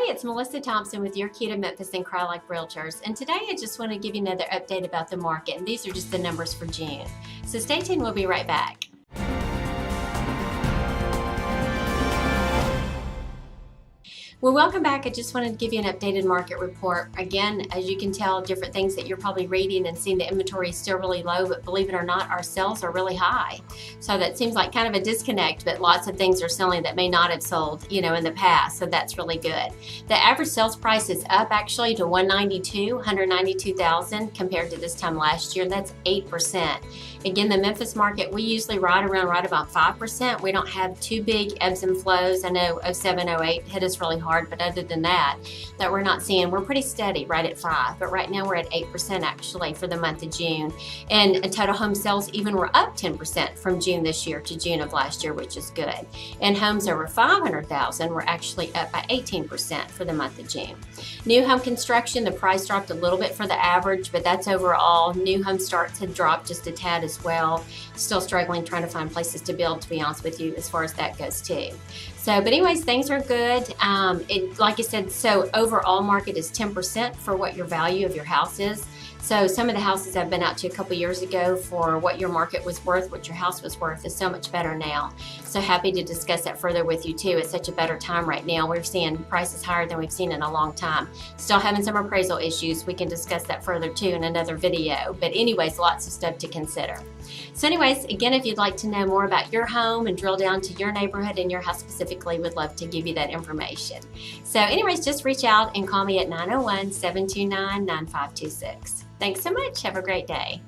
it's Melissa Thompson with your Key to Memphis and Crye-Leike Realtors, and today I just want to give you another update about the market, and these are just the numbers for June. So stay tuned, we'll be right back. Well, welcome back. I just wanted to give you an updated market report. Again, as you can tell, different things that you're probably reading and seeing, the inventory is still really low, but believe it or not, our sales are really high. So that seems like kind of a disconnect, but lots of things are selling that may not have sold, in the past. So that's really good. The average sales price is up actually to $192,000 compared to this time last year. That's 8%. Again, the Memphis market, we usually right about 5%. We don't have too big ebbs and flows. I know 07, 08 hit us really hard, but other than that we're not seeing. We're pretty steady right at 5%, but right now we're at 8% actually for the month of June. And total home sales even were up 10% from June this year to June of last year, which is good. And homes over 500,000 were actually up by 18% for the month of June. New home construction, the price dropped a little bit for the average, but that's overall. New home starts had dropped just a tad as well. Still struggling trying to find places to build, to be honest with you, as far as that goes too. So, but anyways, things are good. Like I said, so overall market is 10% for what your value of your house is. So some of the houses I've been out to a couple years ago for what your market was worth, what your house was worth, is so much better now. So happy to discuss that further with you too. It's such a better time right now. We're seeing prices higher than we've seen in a long time. Still having some appraisal issues. We can discuss that further too in another video. But anyways, lots of stuff to consider. So anyways, again, if you'd like to know more about your home and drill down to your neighborhood and your house specifically, we'd love to give you that information. So anyways, just reach out and call me at 901-729-9526. Thanks so much. Have a great day.